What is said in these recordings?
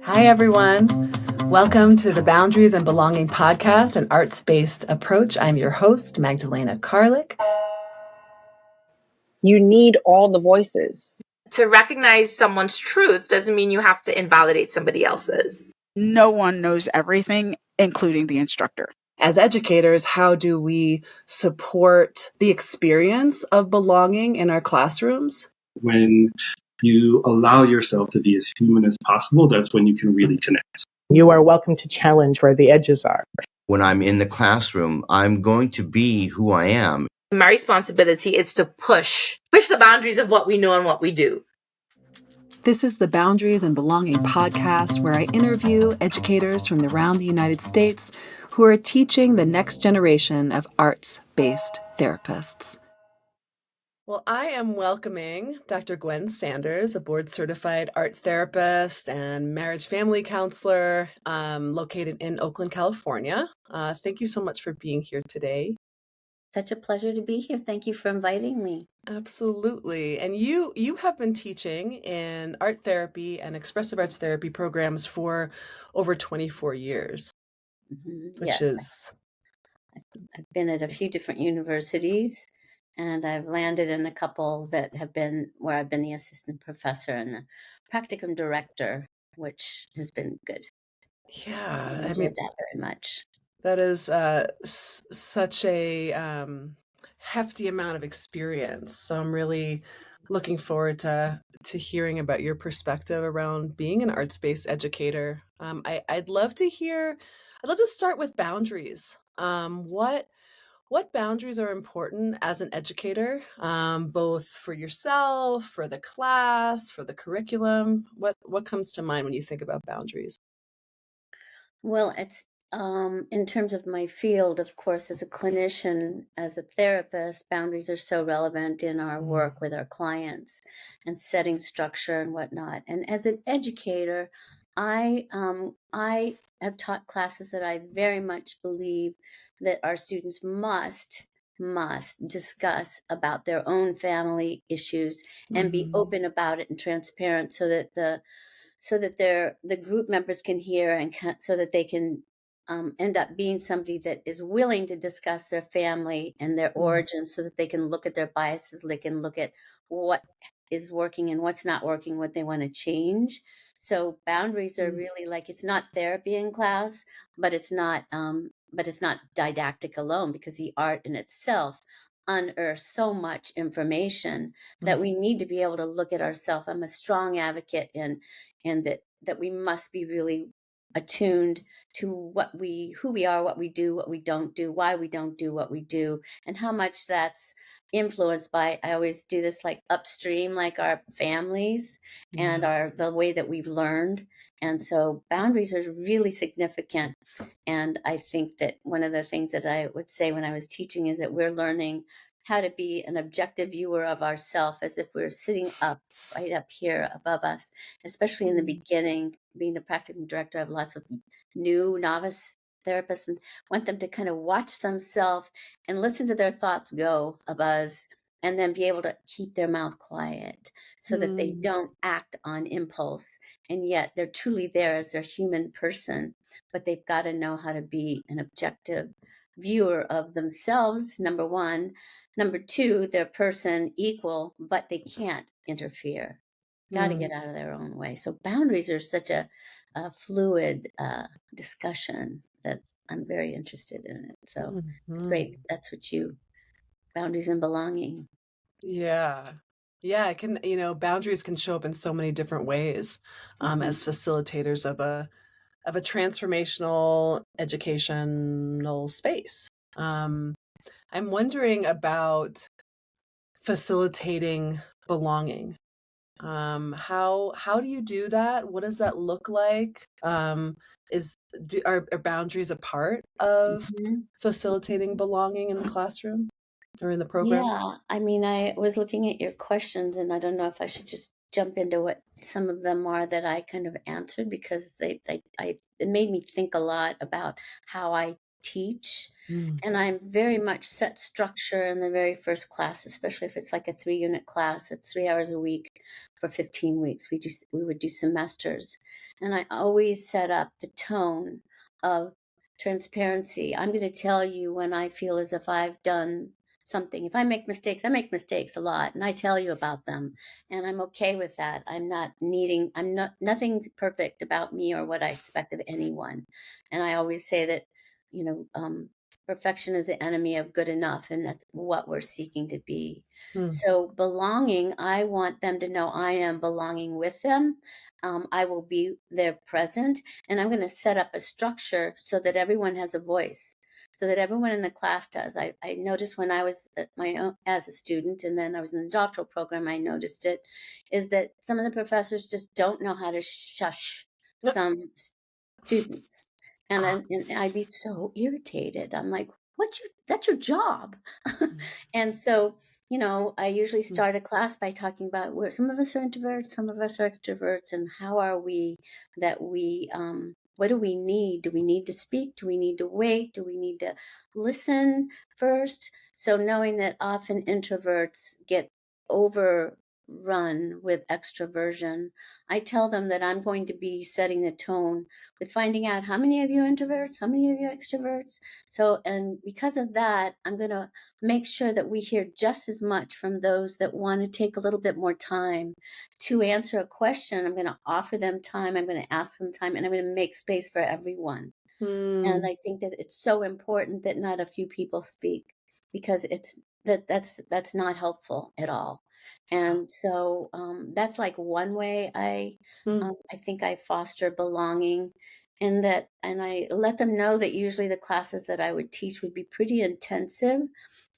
Hi, everyone. Welcome to the Boundaries and Belonging podcast, an arts-based approach. I'm your host, Magdalena Karlik. You need all the voices. To recognize someone's truth doesn't mean you have to invalidate somebody else's. No one knows everything, including the instructor. As educators, how do we support the experience of belonging in our classrooms? When you allow yourself to be as human as possible, that's when you can really connect. You are welcome to challenge where the edges are. When I'm in the classroom, I'm going to be who I am. My responsibility is to push the boundaries of what we know and what we do. This is the Boundaries and Belonging podcast, where I interview educators from around the United States who are teaching the next generation of arts-based therapists. Well, I am welcoming Dr. Gwen Sanders, a board-certified art therapist and marriage family counselor located in Oakland, California. Thank you so much for being here today. Such a pleasure to be here. Thank you for inviting me. Absolutely. And you have been teaching in art therapy and expressive arts therapy programs for over 24 years, which is... I've been at a few different universities, and I've landed in a couple that have been where I've been the assistant professor and the practicum director, which has been good. Yeah, I enjoyed that very much. That is such a hefty amount of experience. So I'm really looking forward to hearing about your perspective around being an arts-based educator. I'd love to start with boundaries. What boundaries are important as an educator, both for yourself, for the class, for the curriculum? What comes to mind when you think about boundaries? Well, it's in terms of my field, of course, as a clinician, as a therapist, boundaries are so relevant in our work with our clients and setting structure and whatnot. And as an educator, I have taught classes that I very much believe that our students must discuss about their own family issues and be open about it and transparent, so that the group members can hear and so that they can end up being somebody that is willing to discuss their family and their origins, so that they can look at their biases, they can look at what is working and what's not working, what they want to change. So boundaries are really like, it's not therapy in class, but it's not didactic alone, because the art in itself unearths so much information that we need to be able to look at ourselves. I'm a strong advocate in that we must be really attuned to who we are, what we do, what we don't do, why we don't do what we do, and how much that's influenced by, I always do this like upstream, like our families and the way that we've learned. And so boundaries are really significant. And I think that one of the things that I would say when I was teaching is that we're learning how to be an objective viewer of ourselves, as if we're sitting right up here above us, especially in the beginning. Being the practicum director, I have lots of new novice therapists and want them to kind of watch themselves and listen to their thoughts go a buzz, and then be able to keep their mouth quiet so that they don't act on impulse. And yet they're truly there as their human person, but they've got to know how to be an objective viewer of themselves, number one. Number two, their person equal, but they can't interfere. Got to get out of their own way. So boundaries are such a fluid discussion that I'm very interested in it. So it's great. That's what boundaries and belonging. Yeah. Yeah, it can, boundaries can show up in so many different ways as facilitators of a transformational educational space. I'm wondering about facilitating belonging. How do you do that? What does that look like? Are boundaries a part of facilitating belonging in the classroom or in the program? Yeah, I mean, I was looking at your questions, and I don't know if I should just jump into what some of them are that I kind of answered, because it made me think a lot about how I teach. Mm. And I'm very much set structure in the very first class, especially if it's like a 3-unit class. It's 3 hours a week for 15 weeks. We would do semesters. And I always set up the tone of transparency. I'm going to tell you when I feel as if I've done something. If I make mistakes, I make mistakes a lot, and I tell you about them. And I'm okay with that. Nothing's perfect about me or what I expect of anyone. And I always say that, you know, perfection is the enemy of good enough, and that's what we're seeking to be. Mm. So belonging, I want them to know I am belonging with them. I will be there present, and I'm going to set up a structure so that everyone has a voice, so that everyone in the class does. I noticed when I was at my own, as a student, and then I was in the doctoral program, I noticed it, is that some of the professors just don't know how to shush No. some students. And then I'd be so irritated. I'm like, that's your job. And so, you know, I usually start a class by talking about where some of us are introverts, some of us are extroverts, and how are we what do we need? Do we need to speak? Do we need to wait? Do we need to listen first? So knowing that often introverts get overrun with extroversion, I tell them that I'm going to be setting the tone with finding out how many of you are introverts, how many of you are extroverts. So, and because of that, I'm going to make sure that we hear just as much from those that want to take a little bit more time to answer a question. I'm going to offer them time. I'm going to ask them time, and I'm going to make space for everyone. And I think that it's so important that not a few people speak, because that's not helpful at all. And so that's like one way I think I foster belonging, and I let them know that usually the classes that I would teach would be pretty intensive,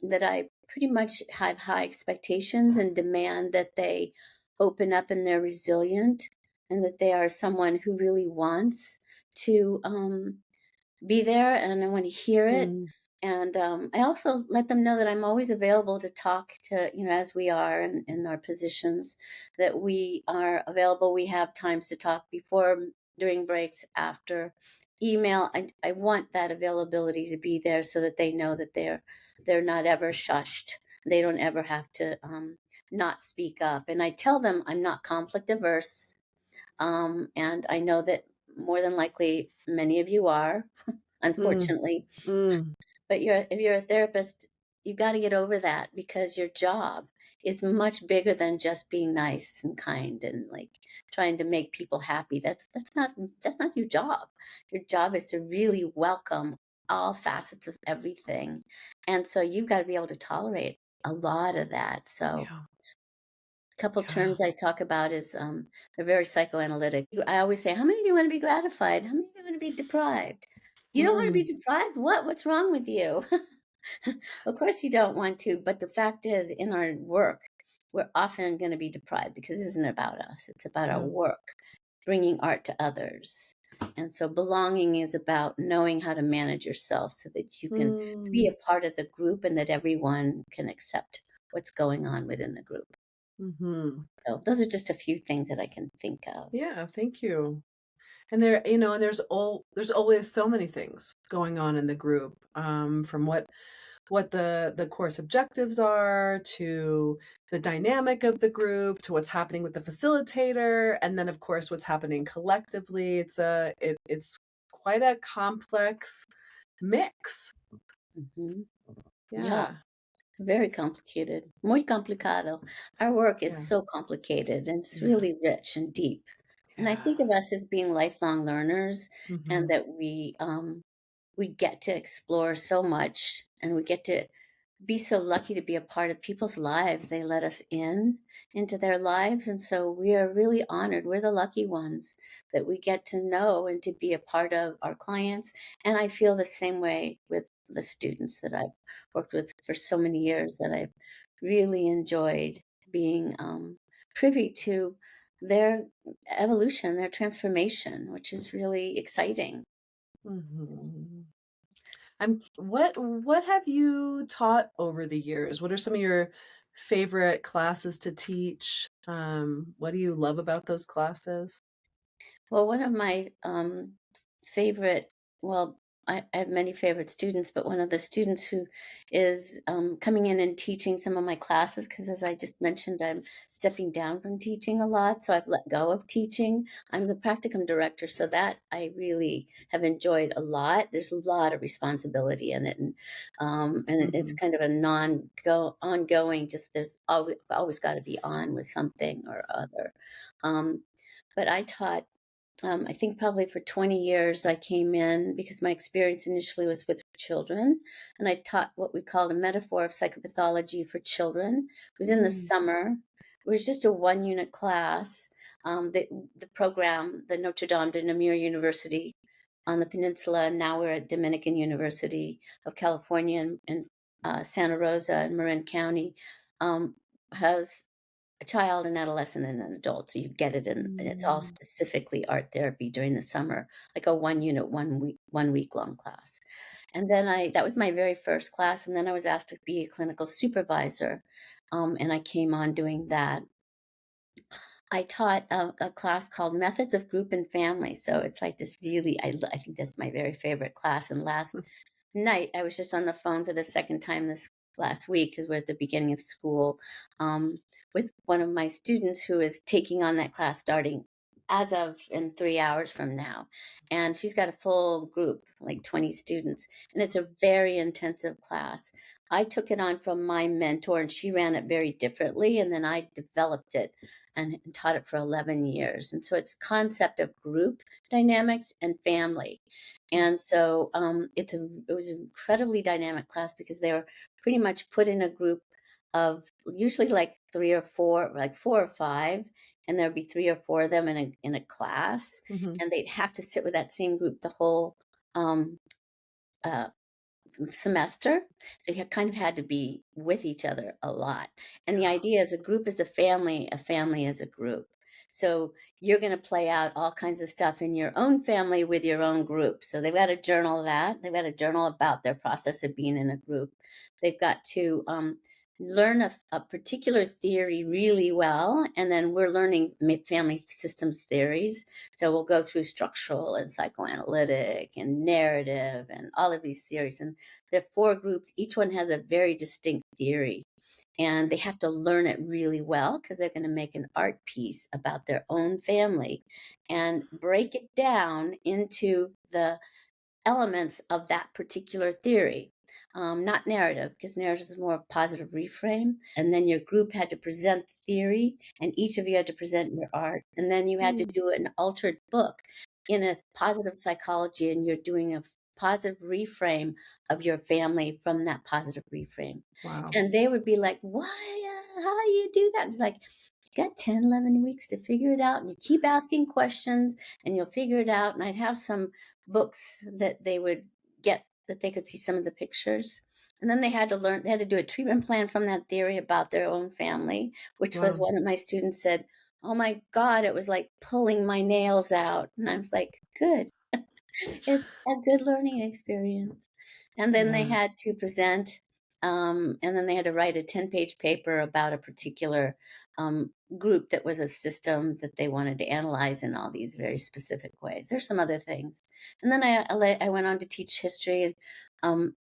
that I pretty much have high expectations and demand that they open up and they're resilient, and that they are someone who really wants to be there, and I want to hear it. And I also let them know that I'm always available to talk to, you know, as we are in our positions, that we are available. We have times to talk before, during breaks, after. Email. I want that availability to be there so that they know that they're not ever shushed. They don't ever have to not speak up. And I tell them I'm not conflict averse. And I know that more than likely many of you are, unfortunately. But if you're a therapist, you got to get over that, because your job is much bigger than just being nice and kind and like trying to make people happy. That's not your job. Your job is to really welcome all facets of everything. And so you've got to be able to tolerate a lot of that. So Yeah. a couple terms I talk about is they're very psychoanalytic. I always say, how many of you want to be gratified? How many of you want to be deprived? You don't want to be deprived? What's wrong with you? Of course you don't want to, but the fact is, in our work, we're often going to be deprived, because it isn't about us. It's about our work, bringing art to others. And so belonging is about knowing how to manage yourself so that you can be a part of the group, and that everyone can accept what's going on within the group. So those are just a few things that I can think of. Yeah, thank you. And there, you know, and there's always so many things going on in the group, from what the course objectives are, to the dynamic of the group, to what's happening with the facilitator, and then of course what's happening collectively. It's quite a complex mix. Yeah, very complicated. Muy complicado. Our work is so complicated, and it's really rich and deep. And I think of us as being lifelong learners, and that we get to explore so much, and we get to be so lucky to be a part of people's lives. They let us into their lives, and so we are really honored. We're the lucky ones that we get to know and to be a part of our clients. And I feel the same way with the students that I've worked with for so many years, that I've really enjoyed being privy to their evolution, their transformation, which is really exciting. What have you taught over the years? What are some of your favorite classes to teach? What do you love about those classes? Well, one of my favorite, well, I have many favorite students, but one of the students who is coming in and teaching some of my classes, because as I just mentioned, I'm stepping down from teaching a lot, so I've let go of teaching. I'm the practicum director, so that I really have enjoyed a lot. There's a lot of responsibility in it, and it's kind of a ongoing. Just there's always got to be on with something or other. But I taught. I think probably for 20 years I came in because my experience initially was with children, and I taught what we called a metaphor of psychopathology for children. It was in the summer. It was just a 1-unit class. The program, the Notre de Namur University on the peninsula, and now we're at Dominican University of California in Santa Rosa in Marin County, has a child, an adolescent, and an adult. So you get it in, and it's all specifically art therapy during the summer, like a 1-unit, 1 week long class. And then that was my very first class. And then I was asked to be a clinical supervisor. And I came on doing that. I taught a class called Methods of Group and Family. So it's like this really, I think that's my very favorite class. And last night, I was just on the phone for the second time this last week because we're at the beginning of school with one of my students who is taking on that class starting as of in 3 hours from now. And she's got a full group, like 20 students, and it's a very intensive class. I took it on from my mentor, and she ran it very differently, and then I developed it and taught it for 11 years. And so it's concept of group dynamics and family. And so it was an incredibly dynamic class because they were pretty much put in a group of usually like 3 or 4, like 4 or 5, and there'd be 3 or 4 of them in a class, and they'd have to sit with that same group the whole uh, semester. So you kind of had to be with each other a lot. And the idea is a group is a family is a group. So you're going to play out all kinds of stuff in your own family with your own group. So they've got to journal that. They've got to journal about their process of being in a group. They've got to learn a particular theory really well. And then we're learning family systems theories. So we'll go through structural and psychoanalytic and narrative and all of these theories. And there are 4 groups. Each one has a very distinct theory. And they have to learn it really well because they're going to make an art piece about their own family and break it down into the elements of that particular theory. Not narrative, because narrative is more of positive reframe. And then your group had to present theory, and each of you had to present your art. And then you had to do an altered book in a positive psychology, and you're doing a positive reframe of your family from that positive reframe. Wow. And they would be like, why, how do you do that? It's like, you got 10, 11 weeks to figure it out, and you keep asking questions and you'll figure it out. And I'd have some books that they would get that they could see some of the pictures. And then they had to do a treatment plan from that theory about their own family, which was one of my students said, oh my God, it was like pulling my nails out. And I was like, good. It's a good learning experience. And then they had to present, and then they had to write a 10-page paper about a particular group that was a system that they wanted to analyze in all these very specific ways. There's some other things. And then I went on to teach history and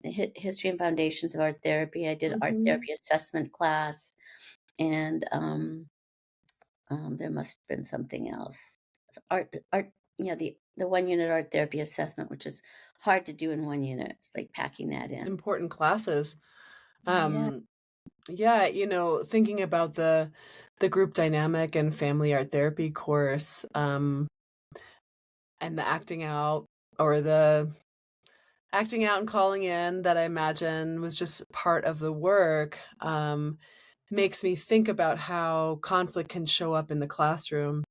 history and foundations of art therapy. I did art therapy assessment class, and there must have been something else. Art, the 1-unit art therapy assessment, which is hard to do in 1 unit. It's like packing that in. Important classes. Yeah. Yeah, thinking about the group dynamic and family art therapy course, and the acting out and calling in that I imagine was just part of the work, makes me think about how conflict can show up in the classroom,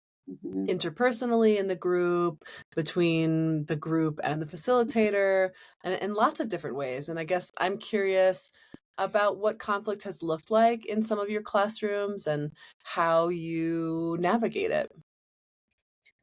interpersonally in the group, between the group and the facilitator, and in lots of different ways. And I guess I'm curious about what conflict has looked like in some of your classrooms and how you navigate it.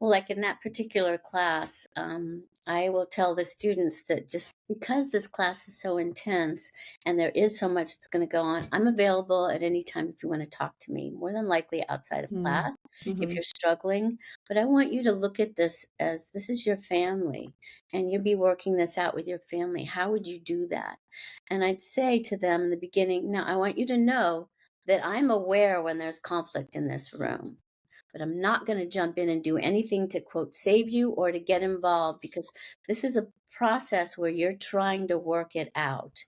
Well, like in that particular class, I will tell the students that just because this class is so intense and there is so much that's going to go on, I'm available at any time if you want to talk to me, more than likely outside of Mm. class if Mhm. you're struggling. But I want you to look at this as this is your family and you'll be working this out with your family. How would you do that? And I'd say to them in the beginning, now I want you to know that I'm aware when there's conflict in this room, but I'm not going to jump in and do anything to quote save you or to get involved because this is a process where you're trying to work it out.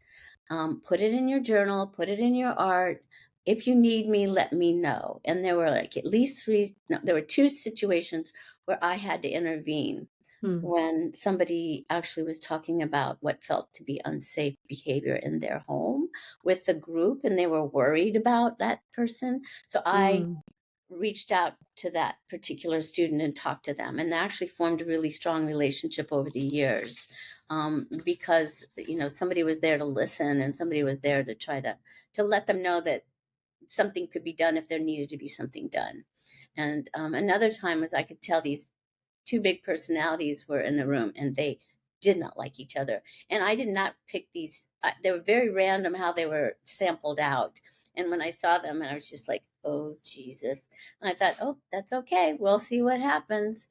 Put it in your journal, put it in your art. If you need me, let me know. And there were like at least three, no, there were two situations where I had to intervene Mm. when somebody actually was talking about what felt to be unsafe behavior in their home with the group, and they were worried about that person. So I Mm. reached out to that particular student and talked to them and actually formed a really strong relationship over the years, because somebody was there to listen and somebody was there to try to let them know that something could be done if there needed to be something done. And another time was I could tell these two big personalities were in the room and they did not like each other. And I did not pick these. They were very random how they were sampled out. And when I saw them, I was just like, oh, Jesus. And I thought, oh, that's okay. We'll see what happens.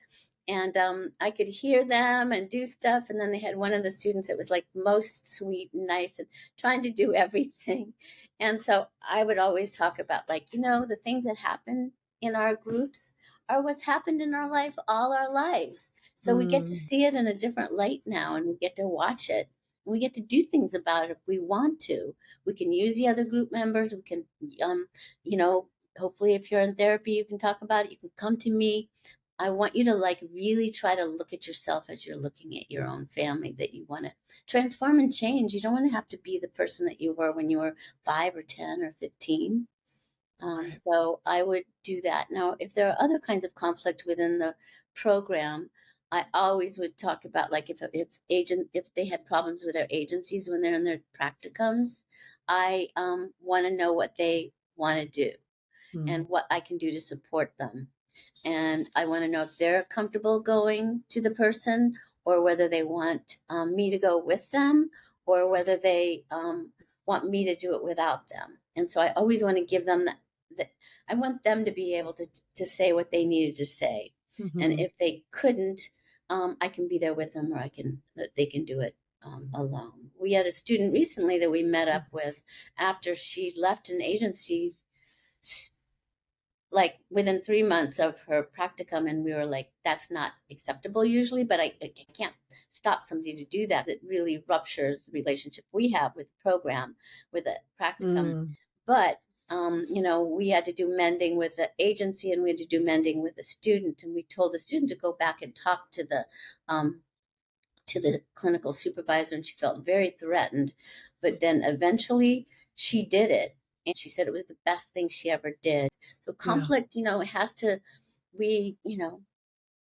And I could hear them and do stuff. And then they had one of the students that was like most sweet and nice and trying to do everything. And so I would always talk about, like, the things that happen in our groups are what's happened in our life all our lives. So we get to Mm. see it in a different light now and we get to watch it. We get to do things about it if we want to. We can use the other group members. We can, you know, hopefully if you're in therapy, you can talk about it. You can come to me. I want you to really try to look at yourself as you're looking at your own family that you want to transform and change. You don't want to have to be the person that you were when you were 5 or 10 or 15. Right. So I would do that. Now, if there are other kinds of conflict within the program, I always would talk about, like, if they had problems with their agencies when they're in their practicums, I want to know what they want to do Mm. and what I can do to support them. And I want to know if they're comfortable going to the person or whether they want me to go with them or whether they want me to do it without them. And so I always want to give them that I want them to be able to say what they needed to say. And Mhm. if they couldn't, I can be there with them or they can do it alone. We had a student recently that we met up with after she left an agency, like within 3 months of her practicum, and we were like, that's not acceptable usually, but I can't stop somebody to do that. It really ruptures the relationship we have with the program, with a practicum. Mm. But we had to do mending with the agency and we had to do mending with the student, and we told the student to go back and talk to the clinical supervisor, and she felt very threatened. But then eventually she did it, and she said it was the best thing she ever did. So Yeah. conflict, it has to, we,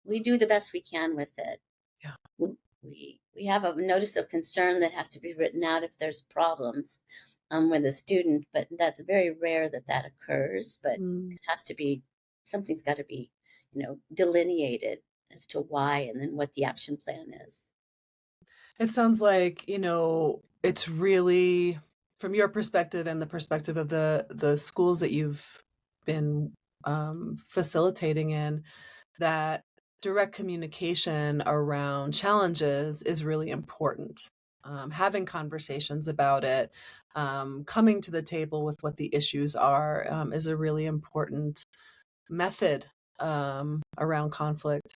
we do the best we can with it. Yeah. We have a notice of concern that has to be written out if there's problems with a student, but that's very rare that occurs. But Mm. it has to be, something's got to be, delineated as to why and then what the action plan is. It sounds like, it's really from your perspective and the perspective of the schools that you've been facilitating in, that direct communication around challenges is really important. Having conversations about it, coming to the table with what the issues are, is a really important method around conflict.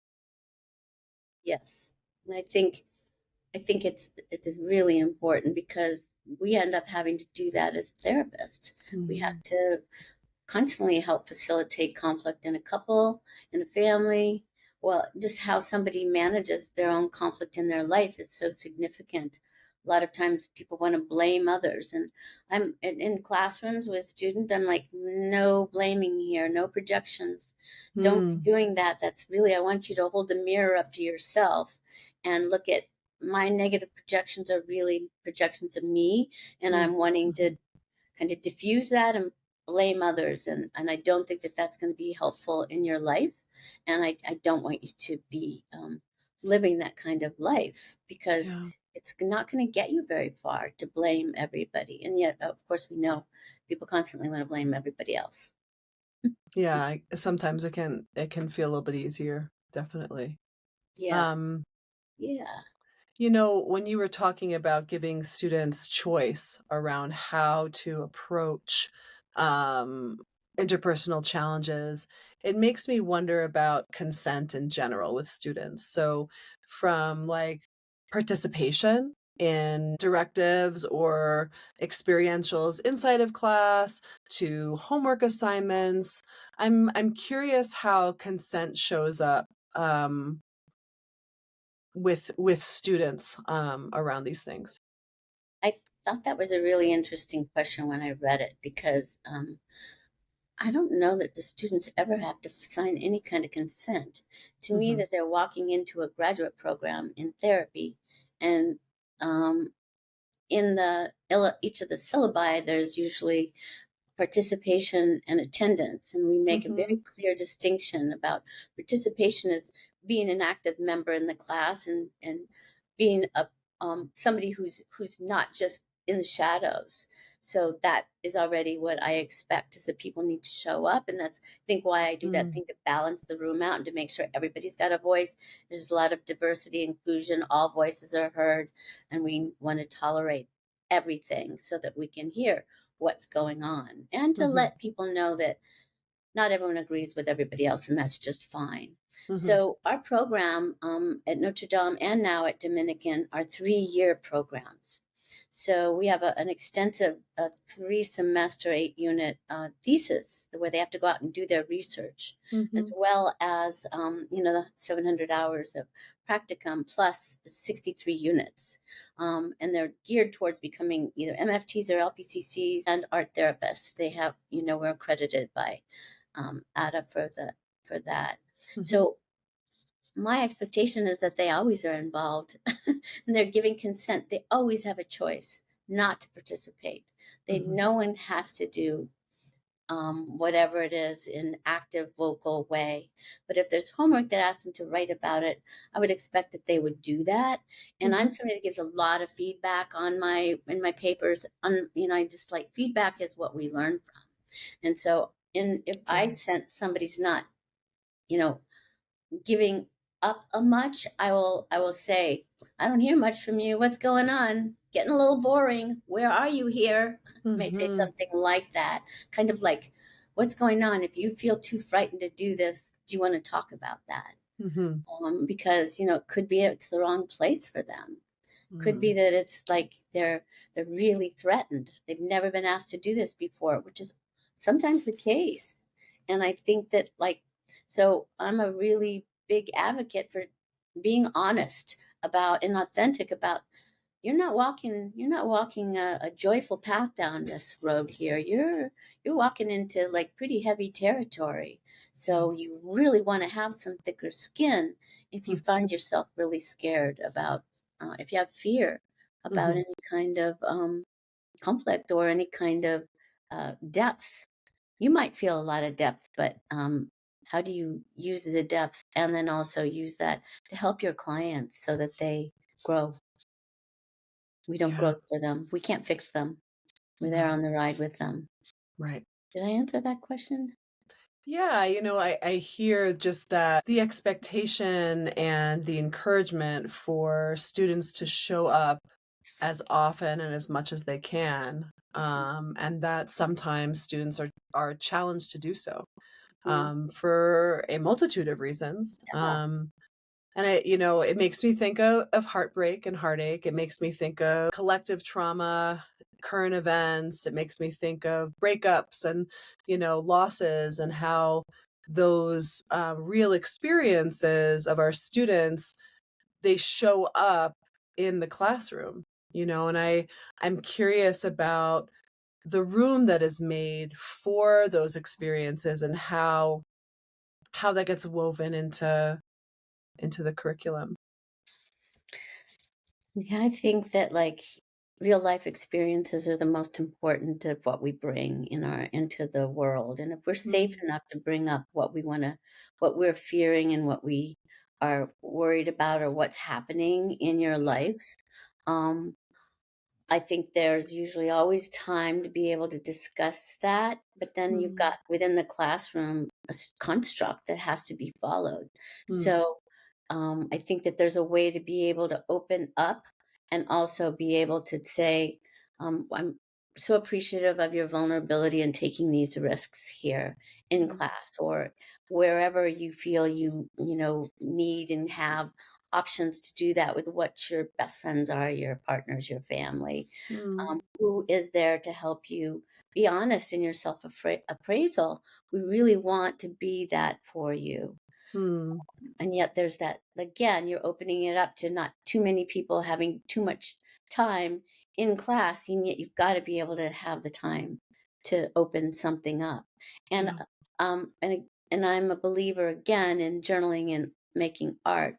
Yes. And I think it's really important because we end up having to do that as a therapist. We have Mhm. to constantly help facilitate conflict in a couple, in a family. Well, just how somebody manages their own conflict in their life is so significant. A lot of times people want to blame others. And I'm in classrooms with students, I'm like, no blaming here, no projections. Don't be Mm. doing that. That's really, I want you to hold the mirror up to yourself and look at my negative projections are really projections of me. And Mm. I'm wanting to Mhm. kind of diffuse that and blame others. And I don't think that's going to be helpful in your life. And I don't want you to be living that kind of life, because Yeah. it's not going to get you very far to blame everybody. And yet, of course, we know people constantly want to blame everybody else. Yeah, sometimes it can feel a little bit easier, definitely. Yeah. Yeah. When you were talking about giving students choice around how to approach um, interpersonal challenges, it makes me wonder about consent in general with students. So, from like participation in directives or experientials inside of class to homework assignments, I'm curious how consent shows up with students around these things. I thought that was a really interesting question when I read it, because I don't know that the students ever have to sign any kind of consent. To me, Mhm. that they're walking into a graduate program in therapy, and um, in each of the syllabi, there's usually participation and attendance, and we make a very Mhm. clear distinction about participation as being an active member in the class, and being a somebody who's not just in the shadows. So that is already what I expect, is that people need to show up, and that's, I think, why I do that Mm. thing to balance the room out and to make sure everybody's got a voice. There's a lot of diversity, inclusion, all voices are heard, and we want to tolerate everything so that we can hear what's going on, and to Mhm. let people know that not everyone agrees with everybody else, and that's just fine. Mhm. So our program at Notre Dame and now at Dominican are 3-year programs. So we have an extensive 3-semester, 8-unit thesis where they have to go out and do their research, as Mhm. well as the 700 hours of practicum plus 63 units. And they're geared towards becoming either MFTs or LPCCs and art therapists. They have, we're accredited by ATA for that. Mhm. So my expectation is that they always are involved and they're giving consent. They always have a choice not to participate. Mhm. No one has to do whatever it is in active vocal way. But if there's homework that asks them to write about it, I would expect that they would do that. And I'm Mhm. somebody that gives a lot of feedback in my papers. I just like, feedback is what we learn from. And so if I Yeah. sense somebody's not, you know, giving up a much, I will say, I don't hear much from you. What's going on? Getting a little boring. Where are you here? I might say Mhm. something like that, kind of like, what's going on? If you feel too frightened to do this, do you want to talk about that? Mhm. Because it could be it's the wrong place for them. Could be Mm. that it's like they're really threatened. They've never been asked to do this before, which is sometimes the case. And I think that, so I'm a really big advocate for being honest about and authentic about, you're not walking a joyful path down this road here. You're walking into like pretty heavy territory. Yeah. So you really want to have some thicker skin if you Mm. find yourself really scared about, if you have fear about Mhm. any kind of conflict or any kind of depth. You might feel a lot of depth, but how do you use the depth and then also use that to help your clients so that they grow? We don't Yeah. grow for them. We can't fix them. We're there Right. on the ride with them. Right. Did I answer that question? Yeah, I hear just that the expectation and the encouragement for students to show up as often and as much as they can, and that sometimes students are challenged to do so, Yeah. for a multitude of reasons. Yeah. And it makes me think of heartbreak and heartache. It makes me think of collective trauma, current events. It makes me think of breakups and, losses, and how those real experiences of our students, they show up in the classroom, and I'm curious about the room that is made for those experiences, and how that gets woven into the curriculum. Yeah, I think that real life experiences are the most important of what we bring into the world. And if we're safe Mm, enough to bring up what what we're fearing and what we are worried about or what's happening in your life, um, I think there's usually always time to be able to discuss that, but then you've mm, got within the classroom construct that has to be followed. mm, So I think that there's a way to be able to open up and also be able to say, I'm so appreciative of your vulnerability and taking these risks here in mm, class or wherever you feel you need and have options to do that with what your best friends are, your partners, your family, mm, who is there to help you be honest in your self appraisal. We really want to be that for you. mm, And yet there's that, again, you're opening it up to not too many people having too much time in class, and yet you've got to be able to have the time to open something up. And yeah. and I'm a believer again in journaling and making art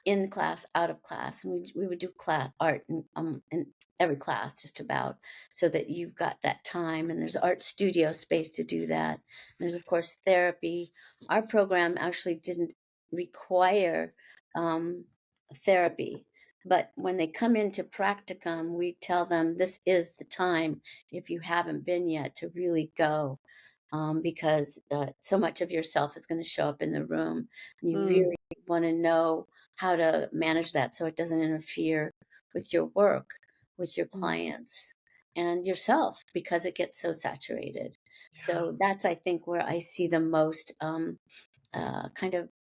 in class, out of class, and we would do art in every class just about, so that you've got that time, and there's art studio space to do that. There's of course therapy. Our program actually didn't require um, therapy, but when they come into practicum, we tell them this is the time, if you haven't been yet, to really go, because so much of yourself is going to show up in the room, and you Mm, really want to know how to manage that so it doesn't interfere with your work, with your mm, clients, and yourself, because it gets so saturated. yeah. So that's, I think, where I see the most kind of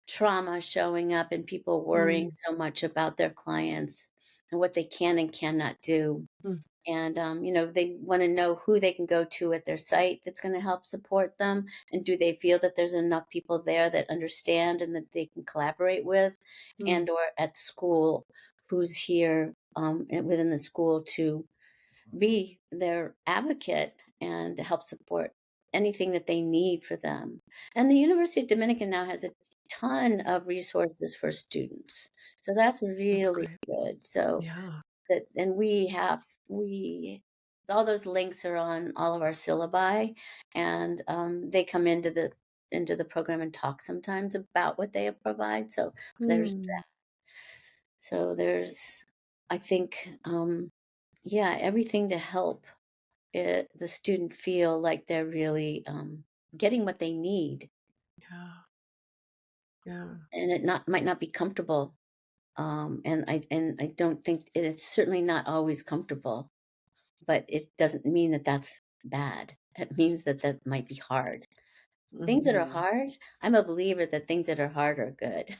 trauma showing up and people worrying Mm, so much about their clients and what they can and cannot do. mm, And they want to know who they can go to at their site that's going to help support them, and do they feel that there's enough people there that understand and that they can collaborate with, mm, and or at school, who's here within the school to be their advocate and to help support anything that they need for them. And the University of Dominican now has a ton of resources for students, so that's that's really great. good. So Yeah. that, and we all those links are on all of our syllabi, and they come into the program and talk sometimes about what they provide. So there's Mm, there's, I think, yeah, everything to help the student feel like they're really getting what they need, yeah. Yeah. and it not might not be comfortable. And I don't think it's certainly not always comfortable, but it doesn't mean that that's bad. It means that that might be hard. Things that are Mhm. hard, I'm a believer that things that are hard are good.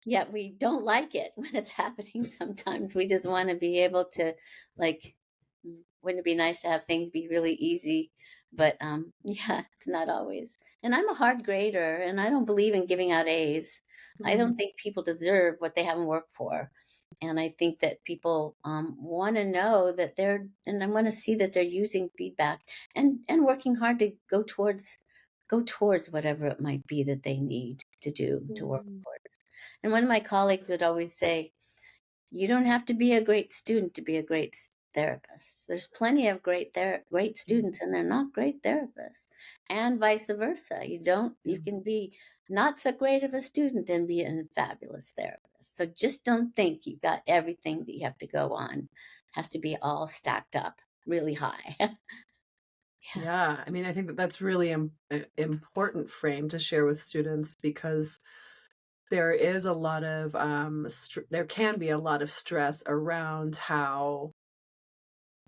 Yet we don't like it when it's happening sometimes. We just want to be able to, like, wouldn't it be nice to have things be really easy? But yeah, it's not always. And I'm a hard grader, and I don't believe in giving out A's. I Mm, don't think people deserve what they haven't worked for. And I think that people want to know that and I want to see that they're using feedback and working hard to go towards whatever it might be that they need to do to work mm, towards. And one of my colleagues would always say, you don't have to be a great student to be a great therapist. There's plenty of great mm, students, and they're not great therapists, and vice versa. yeah. You can be not so great of a student and be a fabulous therapist. So just don't think you've got everything that you have to go on. Has to be all stacked up really high. Yeah. Yeah, I mean, I think that that's really important frame to share with students, because there is a lot of there can be a lot of stress around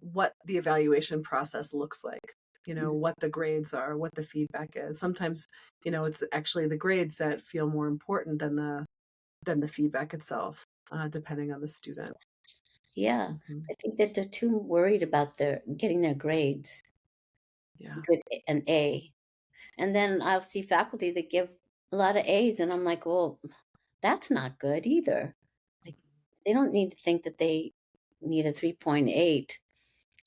what the evaluation process looks like. Mm. What the grades are, what the feedback is. Sometimes, it's actually the grades that feel more important than the feedback itself, depending on the student. Yeah. Mhm. I think that they're too worried about their getting their grades, Yeah. good, an A. And then I'll see faculty that give a lot of A's, and I'm like, well, that's not good either. Like, they don't need to think that they need a 3.8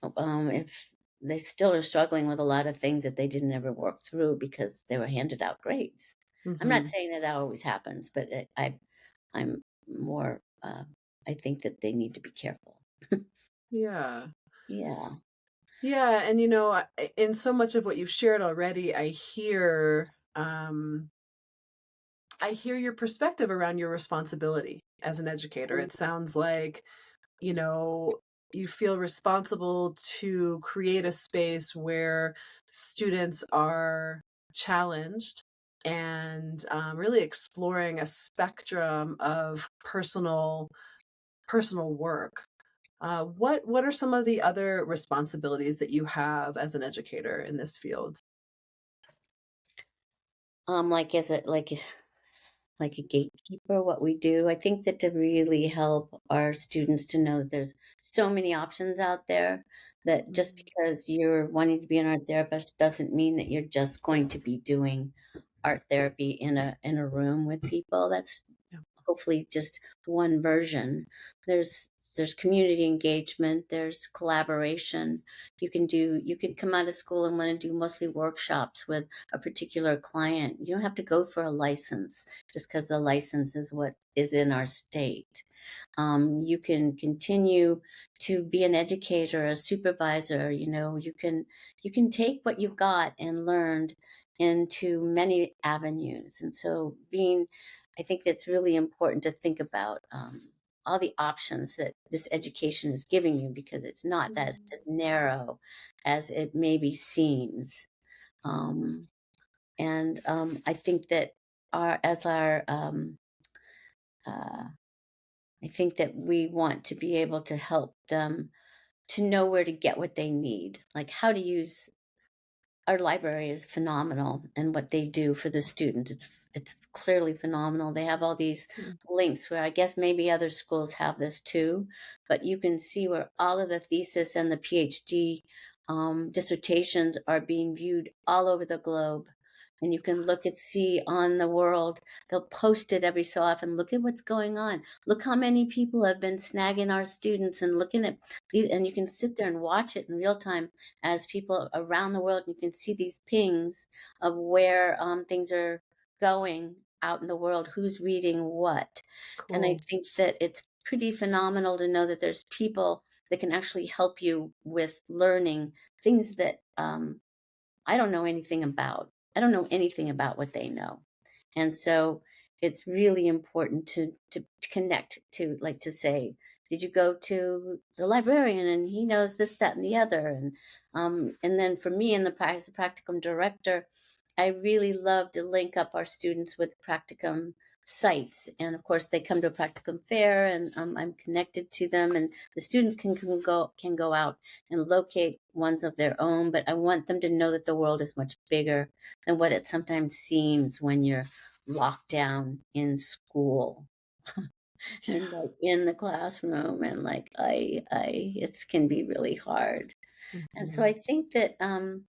if they still are struggling with a lot of things that they didn't ever work through because they were handed out grades. I'm not Hmm. saying that that always happens, but I'm more, I think that they need to be careful. Yeah. Yeah. Yeah, and in so much of what you've shared already, I hear your perspective around your responsibility as an educator. It sounds like, you know, you feel responsible to create a space where students are challenged and really exploring a spectrum of personal work. What are some of the other responsibilities that you have as an educator in this field? Like is it like a gatekeeper, what we do? I think that to really help our students to know that there's so many options out there, that just Mm, because you're wanting to be an art therapist doesn't mean that you're just going to be doing art therapy in a room with people. That's yeah. hopefully just one version. There's community engagement, there's collaboration. You can come out of school and want to do mostly workshops with a particular client. You don't have to go for a license just because the license is what is in our state. You can continue to be an educator, a supervisor. You can take what you've got and learned into many avenues. And so I think that's really important to think about all the options that this education is giving you, because it's not that it's Mm, as narrow as it maybe seems. Um, and I think that our as our uh, I think that we want to be able to help them to know where to get what they need, like how to use. Our library is phenomenal and what they do for the student. It's clearly phenomenal. They have all these mm, links where I guess maybe other schools have this too, but you can see where all of the thesis and the PhD dissertations are being viewed all over the globe. And you can see on the world, they'll post it every so often. Look at what's going on. Look how many people have been snagging our students and looking at these, and you can sit there and watch it in real time as people around the world. You can see these pings of where things are going out in the world, who's reading what. And I cool. think that it's pretty phenomenal to know that there's people that can actually help you with learning things that I don't know anything about. I don't know anything about what they know. And so it's really important to connect to, like, to say, did you go to the librarian and he knows this, that, and the other? And then for me in the practice, the practicum director, I really love to link up our students with practicum sites. And of course they come to a practicum fair, and I'm connected to them, and the students can go out and locate ones of their own. But I want them to know that the world is much bigger than what it sometimes seems when you're locked down in school and like in the classroom, and like it can be really hard. And so I Mhm. think that I'm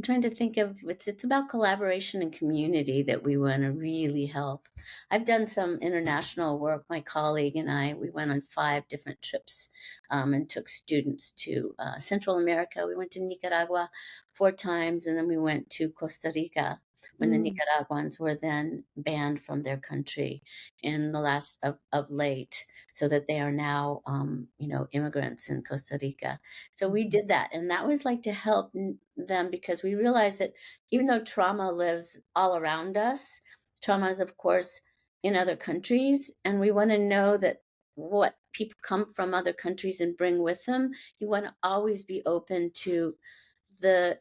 trying to think of it's about collaboration and community that we want to really help. I've done some international work. My colleague and I, we went on 5 different trips and took students to Central America. We went to Nicaragua 4 times, and then we went to Costa Rica when the Mm, Nicaraguans were then banned from their country in the last of late, so that they are now, immigrants in Costa Rica. So we mhm, did that, and that was like to help them, because we realized that even though trauma lives all around us, trauma is, of course, in other countries, and we want to know that what people come from other countries and bring with them, you want to always be open to the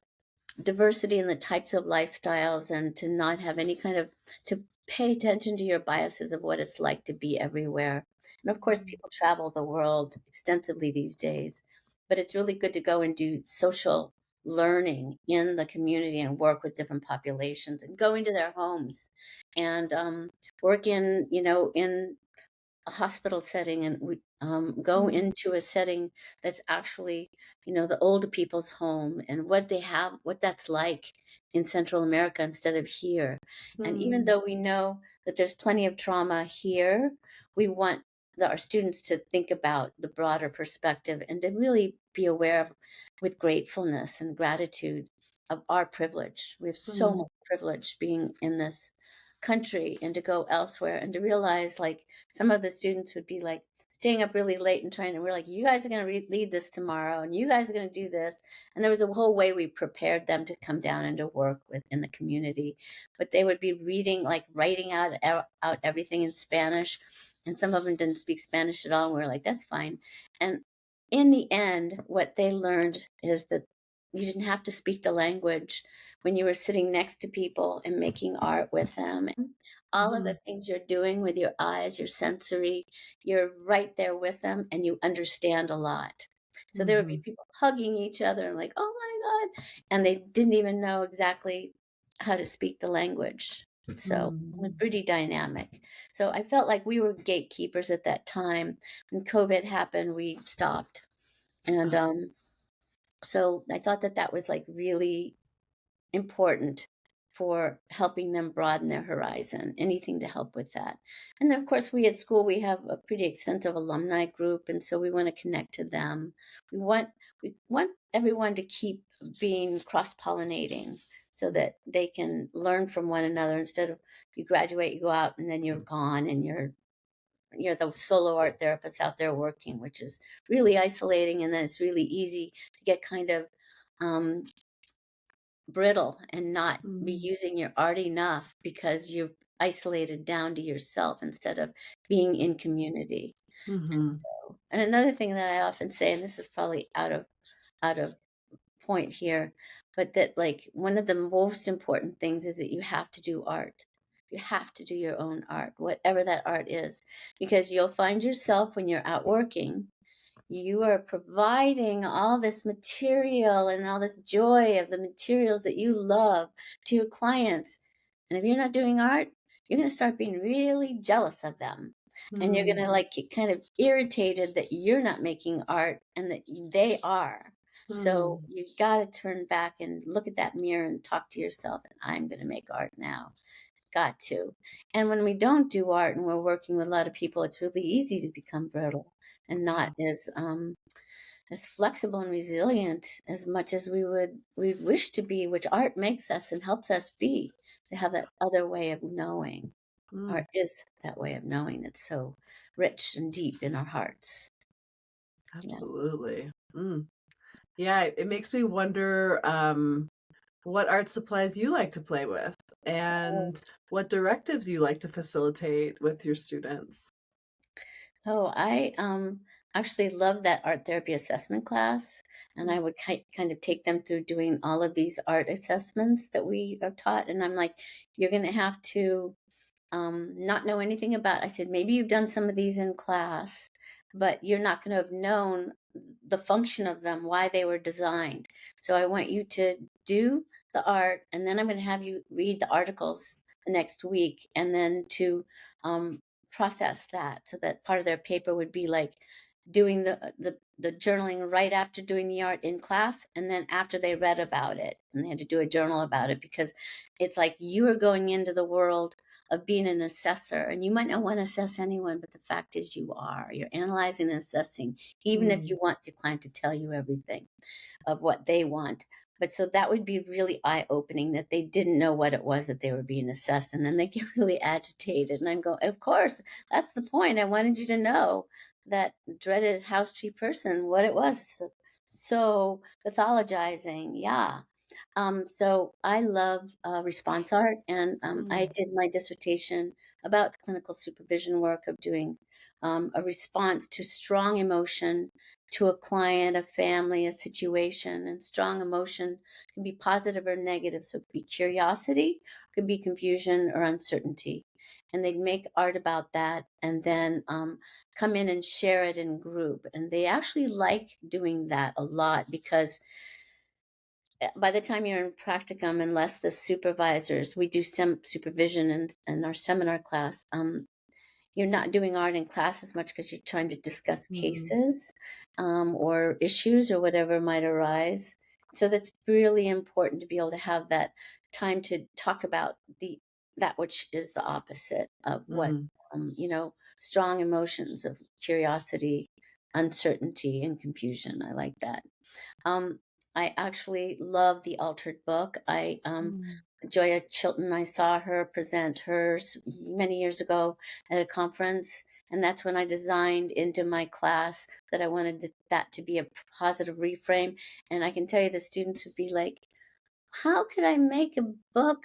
diversity in the types of lifestyles, and to not have any kind of to pay attention to your biases of what it's like to be everywhere. And of course mm, people travel the world extensively these days, but it's really good to go and do social learning in the community and work with different populations and go into their homes and work in a hospital setting, and we go mm, into a setting that's actually, the older people's home, and what they have, what that's like in Central America instead of here. And even mm, though we know that there's plenty of trauma here, we want our students to think about the broader perspective and to really be aware of, with gratefulness and gratitude, of our privilege. We have so mm, much privilege being in this country, and to go elsewhere and to realize, like, some of the students would be like, staying up really late and we're like, you guys are going to lead this tomorrow, and you guys are going to do this. And there was a whole way we prepared them to come down and to work in the community. But they would be reading, like writing out everything in Spanish. And some of them didn't speak Spanish at all. And we were like, that's fine. And in the end, what they learned is that you didn't have to speak the language when you were sitting next to people and making art with them. All of the things you're doing with your eyes, your sensory, you're right there with them and you understand a lot. So there would be people hugging each other and like, oh my God. And they didn't even know exactly how to speak the language. So it was pretty dynamic. So I felt like we were gatekeepers at that time. When COVID happened, we stopped. And so I thought that was like really important for helping them broaden their horizon, anything to help with that. And then, of course, we at school, we have a pretty extensive alumni group, and so we want to connect to them. We want everyone to keep being cross-pollinating so that they can learn from one another instead of you graduate, you go out, and then you're gone, and you're the solo art therapist out there working, which is really isolating, and then it's really easy to get kind of brittle and not be using your art enough because you're isolated down to yourself instead of being in community. And another thing that I often say, and this is probably out of point here, but that like one of the most important things is that you have to do art. You have to do your own art, whatever that art is, because you'll find yourself when you're out working, you are providing all this material and all this joy of the materials that you love to your clients. And if you're not doing art, you're going to start being really jealous of them. And you're going to like get kind of irritated that you're not making art and that they are. So you got to turn back and look at that mirror and talk to yourself. And I'm going to make art now. Got to. And when we don't do art and we're working with a lot of people, it's really easy to become brittle and not as flexible and resilient as much as we wish to be, which art makes us and helps us be, to have that other way of knowing. Art is that way of knowing that's so rich and deep in our hearts. Absolutely. Yeah, it makes me wonder what art supplies you like to play with and what directives you like to facilitate with your students. Oh, I actually love that art therapy assessment class, and I would kind of take them through doing all of these art assessments that we are taught. And I'm like, you're going to have to not know anything about. I said, maybe you've done some of these in class, but you're not going to have known the function of them, why they were designed. So I want you to do the art, and then I'm going to have you read the articles the next week, and then to process that, so that part of their paper would be like doing the journaling right after doing the art in class, and then after they read about it and they had to do a journal about it, because it's like you are going into the world of being an assessor, and you might not want to assess anyone, but the fact is you're analyzing and assessing, even if you want your client to tell you everything of what they want. But so that would be really eye-opening, that they didn't know what it was that they were being assessed, and then they get really agitated. And I'm going, of course, that's the point. I wanted you to know that dreaded house tree person, what it was. So pathologizing, yeah. So I love response art, and I did my dissertation about clinical supervision work of doing a response to strong emotion to a client, a family, a situation. And strong emotion can be positive or negative. So it could be curiosity, it could be confusion or uncertainty. And they'd make art about that and then come in and share it in group. And they actually like doing that a lot, because by the time you're in practicum, unless the supervisors, we do some supervision in our seminar class, you're not doing art in class as much because you're trying to discuss cases or issues or whatever might arise. So that's really important to be able to have that time to talk about that which is the opposite of what, strong emotions of curiosity, uncertainty, and confusion. I like that. I actually love the Altered Book. Joya Chilton, I saw her present hers many years ago at a conference, And that's when I designed into my class that I wanted that to be a positive reframe. And I can tell you the students would be like, how could I make a book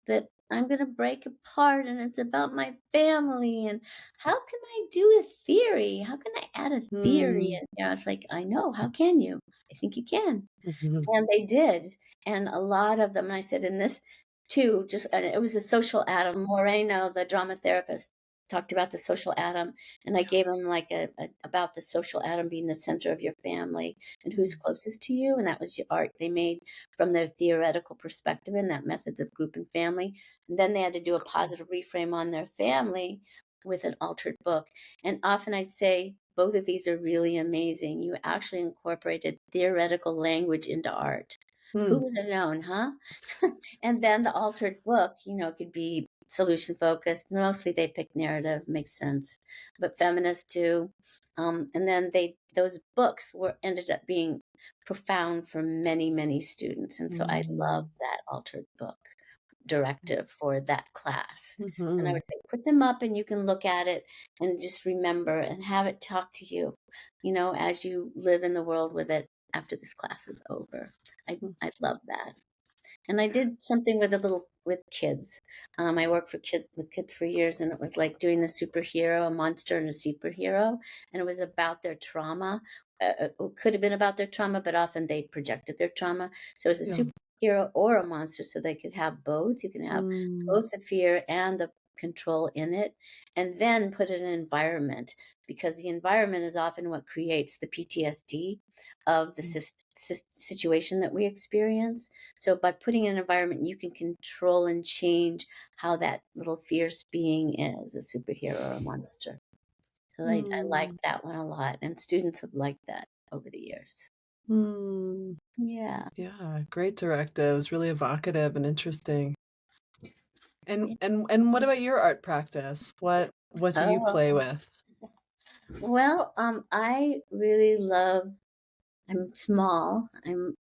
that I'm going to break apart and it's about my family? And how can I do a theory? How can I add a theory? And I was like, I know. How can you? I think you can. And they did. And a lot of them, and I said, in this too, just, and it was a social atom. Moreno, the drama therapist, talked about the social atom. And I gave him like about the social atom being the center of your family and who's closest to you. And that was your art they made from their theoretical perspective and that methods of group and family. And then they had to do a positive reframe on their family with an altered book. And often I'd say, both of these are really amazing. You actually incorporated theoretical language into art. Who would have known, huh? And then the altered book, could be solution focused. Mostly they pick narrative, makes sense, but feminist too. And then those books ended up being profound for many, many students. And so I love that altered book directive for that class. And I would say put them up and you can look at it and just remember and have it talk to you, as you live in the world with it after this class is over. I love that. And I did something with kids. I worked with kids for years, and it was like doing the superhero, a monster and a superhero, and it was about their trauma. It could have been about their trauma, but often they projected their trauma. So it was a superhero or a monster, so they could have both. You can have both the fear and the control in it, and then put it in an environment, because the environment is often what creates the PTSD of the situation that we experience. So by putting in an environment, you can control and change how that little fierce being is, a superhero or a monster. So I like that one a lot, and students have liked that over the years. Yeah. Yeah, great directives, really evocative and interesting. And what about your art practice? What do you play with? Well, I really love, I'm small, I'm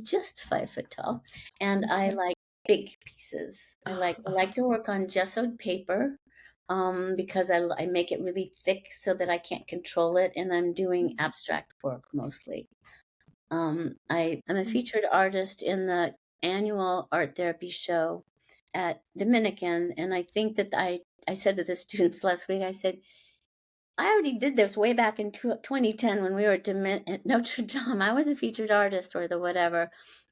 just 5 foot tall, and I like big pieces. I like to work on gessoed paper, because I make it really thick so that I can't control it, and I'm doing abstract work mostly. I'm a featured artist in the annual art therapy show at Dominican, and I think that I said to the students last week, I said, I already did this way back in 2010 when we were at Notre Dame. I was a featured artist or the whatever.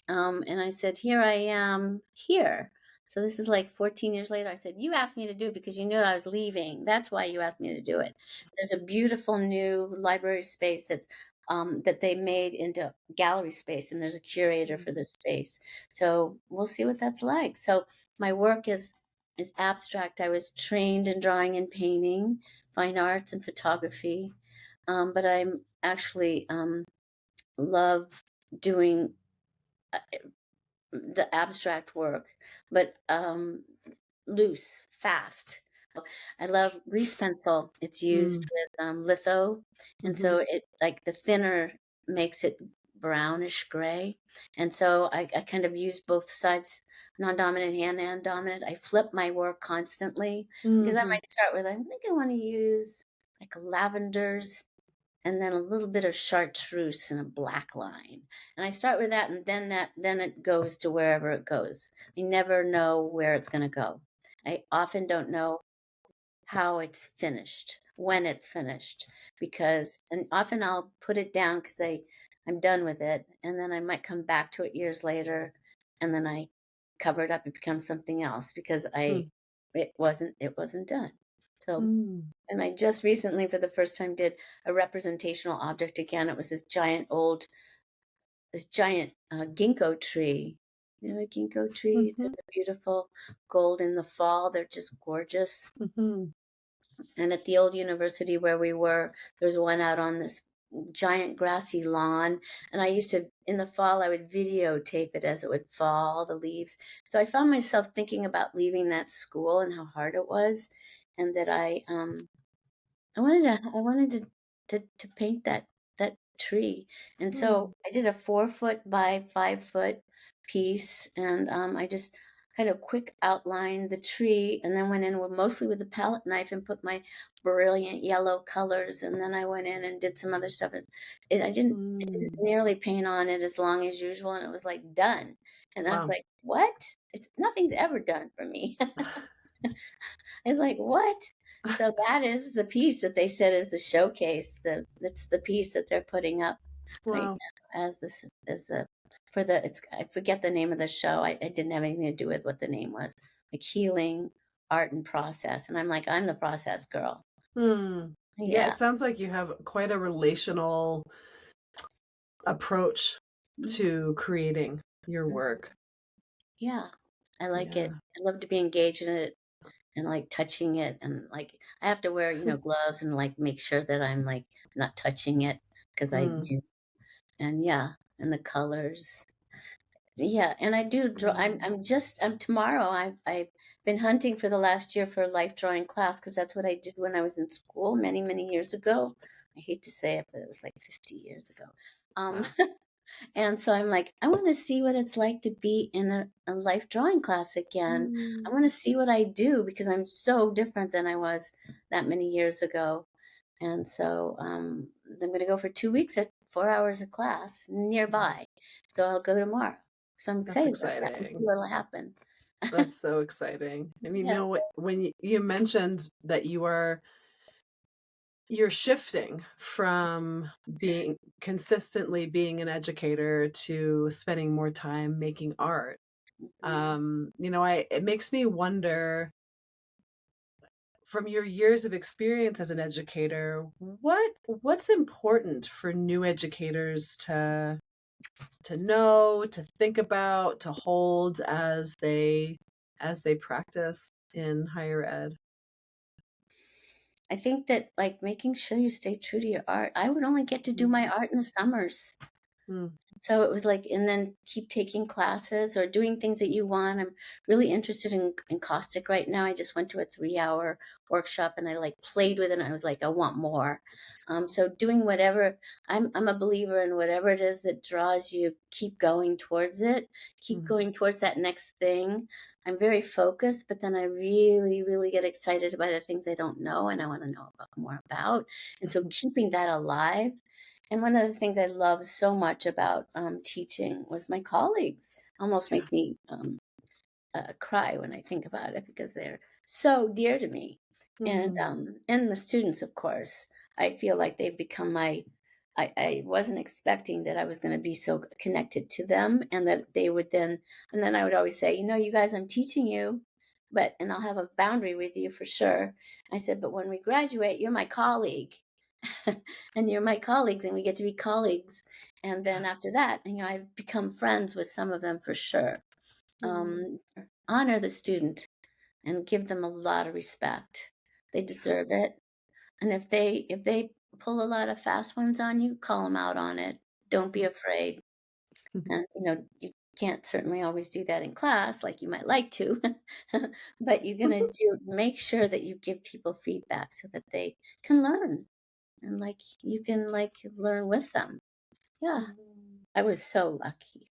And I said, here I am here. So this is like 14 years later. I said, you asked me to do it because you knew I was leaving. That's why you asked me to do it. There's a beautiful new library space that they made into gallery space, and there's a curator for this space. So we'll see what that's like. So my work is abstract. I was trained in drawing and painting, fine arts and photography, but I'm actually love doing the abstract work, but loose, fast. I love grease pencil. It's used with litho, and so it, like, the thinner makes it brownish gray, and so I kind of use both sides, non-dominant and dominant. I flip my work constantly because I might start with, I think I want to use like lavenders and then a little bit of chartreuse and a black line. And I start with that, and then it goes to wherever it goes. I never know where it's going to go. I often don't know how it's finished, when it's finished, and often I'll put it down because I'm done with it, and then I might come back to it years later, and then I cover it up and become something else because it wasn't done. So, and I just recently, for the first time, did a representational object again. It was this giant ginkgo tree. You know, ginkgo trees, they're beautiful gold in the fall. They're just gorgeous. And at the old university where we were, there's one out on this giant grassy lawn. And I used to, in the fall, I would videotape it as it would fall, the leaves. So I found myself thinking about leaving that school and how hard it was. And that I wanted to paint that tree. And so I did a 4 foot by 5 foot piece. And I just kind of quick outline the tree, and then went in mostly with the palette knife and put my brilliant yellow colors, and then I went in and did some other stuff. I didn't nearly paint on it as long as usual, and it was like done. And I was Wow. like, what? Nothing's ever done for me. It's like, what? So that is the piece that they said is the showcase. That's the piece that they're putting up right Wow. now I forget the name of the show. I didn't have anything to do with what the name was. Like healing, art, and process. And I'm like, I'm the process girl. Yeah, Yeah. it sounds like you have quite a relational approach to creating your work. Yeah. I like Yeah. it. I love to be engaged in it and like touching it, and like I have to wear, gloves and like make sure that I'm like not touching it because I do. And yeah, and the colors. Yeah, and I do draw. I'm tomorrow. I've been hunting for the last year for a life drawing class because that's what I did when I was in school many, many years ago. I hate to say it, but it was like 50 years ago. Wow. And so I'm like, I want to see what it's like to be in a life drawing class again. I want to see what I do because I'm so different than I was that many years ago. And so I'm going to go for 2 weeks at 4 hours of class nearby. So I'll go tomorrow. So I'm That's excited about that and see exciting. what'll happen. That's so exciting. I mean, Yeah. when you mentioned that you're shifting from being consistently being an educator to spending more time making art. It makes me wonder, from your years of experience as an educator, what's important for new educators to know, to think about, to hold as they practice in higher ed? I think that like making sure you stay true to your art. I would only get to do my art in the summers. Mm. So it was like, and then keep taking classes or doing things that you want. I'm really interested in caustic right now. I just went to a 3-hour workshop and I like played with it and I was like, I want more. So doing whatever, I'm a believer in whatever it is that draws you, keep going towards it, keep going towards that next thing. I'm very focused, but then I really, really get excited by the things I don't know and I want to know more about. And so keeping that alive. And one of the things I love so much about teaching was my colleagues. Almost make me cry when I think about it because they're so dear to me. And the students, of course, I feel like they've become I wasn't expecting that I was going to be so connected to them and that they would then, and then I would always say, you guys, I'm teaching you, and I'll have a boundary with you for sure. I said, but when we graduate, you're my colleague. And you're my colleagues and we get to be colleagues. And then after that, I've become friends with some of them for sure. Honor the student and give them a lot of respect. They deserve it. And if they pull a lot of fast ones on you, call them out on it. Don't be afraid. And you can't certainly always do that in class like you might like to, but you're going to make sure that you give people feedback so that they can learn. And like you can like learn with them. Yeah. I was so lucky.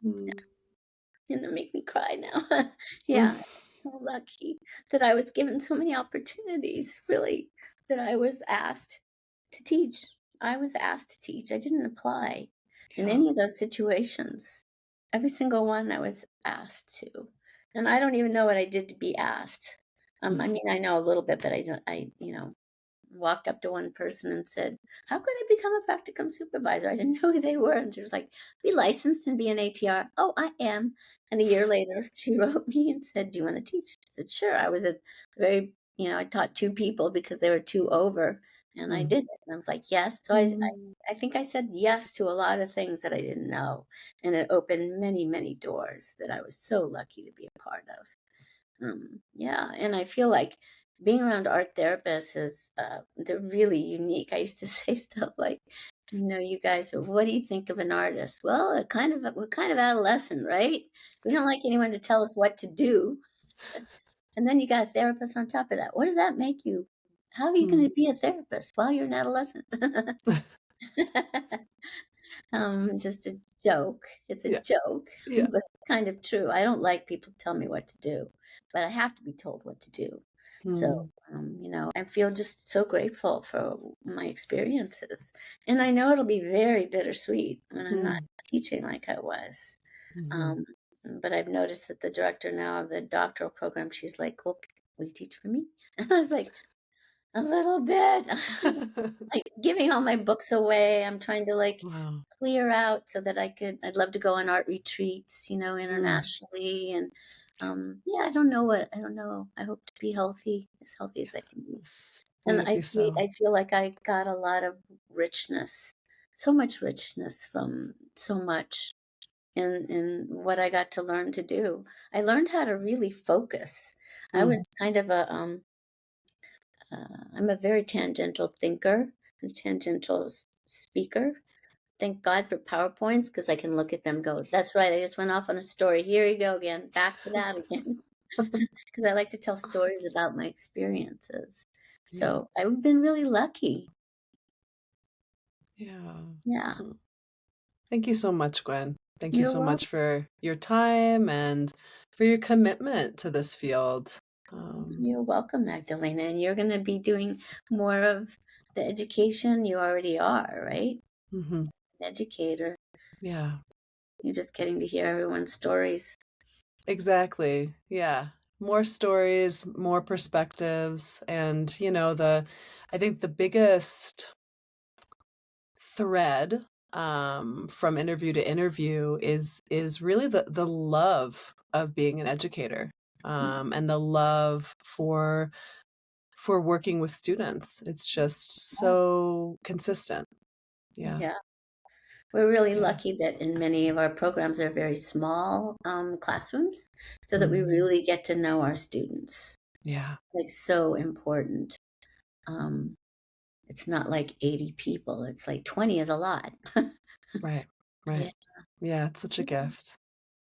Gonna make me cry now. Yeah. So lucky that I was given so many opportunities, really, that I was asked to teach. I was asked to teach. I didn't apply in any of those situations. Every single one I was asked to. And I don't even know what I did to be asked. I mean, I know a little bit, but I walked up to one person and said, how could I become a practicum supervisor? I didn't know who they were. And she was like, be licensed and be an ATR. Oh, I am. And a year later, she wrote me and said, do you want to teach? I said, sure. I was I taught 2 people because they were 2 over. And I did it. And I was like, yes. So I think I said yes to a lot of things that I didn't know. And it opened many, many doors that I was so lucky to be a part of. Yeah, and I feel like being around art therapists is they're really unique. I used to say stuff like, you guys, what do you think of an artist? Well, we're kind of adolescent, right? We don't like anyone to tell us what to do. And then you got a therapist on top of that. What does that make you? How are you going to be a therapist while you're an adolescent? Just a joke. It's a Yeah. joke, Yeah. but kind of true. I don't like people to tell me what to do, but I have to be told what to do. So, I feel just so grateful for my experiences. And I know it'll be very bittersweet when I'm not teaching like I was. But I've noticed that the director now of the doctoral program, she's like, well, will you teach for me? And I was like, a little bit. Like giving all my books away. I'm trying to Wow. clear out so that I'd love to go on art retreats, internationally. And I don't know. I hope to be as healthy as I can be. And Maybe so. I feel like I got a lot of richness, so much richness from so much in what I got to learn to do. I learned how to really focus. I was kind of I'm a very tangential thinker, a tangential speaker. Thank God for PowerPoints because I can look at them, go, that's right, I just went off on a story. Here you go again, back to that again. Because I like to tell stories about my experiences. So I've been really lucky. Yeah. Thank you so much, Gwen. Thank you You're so welcome. much for your time and for your commitment to this field. You're welcome, Magdalena. And you're going to be doing more of the education. You already are, right? An educator. Yeah. You're just getting to hear everyone's stories. Exactly. Yeah. More stories, more perspectives. And, I think the biggest thread from interview to interview is really the love of being an educator, and the love for working with students. It's just so consistent. Yeah. We're really lucky that in many of our programs are very small classrooms so that we really get to know our students. Yeah. Like so important. It's not like 80 people. It's like 20 is a lot. Right. Yeah. Yeah, it's such a gift.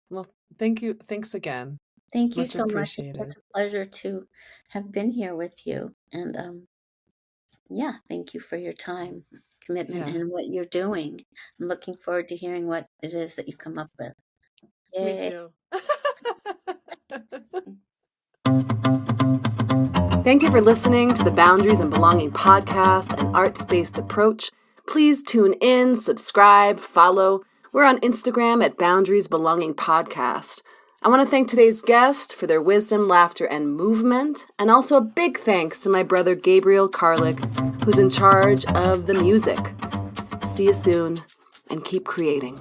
Well, thank you. Thanks again. Thank you Much so much. It's appreciated. such a pleasure to have been here with you. And thank you for your time, commitment, Yeah. and what you're doing. I'm looking forward to hearing what it is that you come up with. Me Yay. too. Thank you for listening to the Boundaries and Belonging podcast, an arts-based approach. Please tune in, subscribe, follow. We're on Instagram at Boundaries Belonging Podcast. I want to thank today's guest for their wisdom, laughter, and movement, and also a big thanks to my brother Gabriel Karlik, who's in charge of the music. See you soon, and keep creating.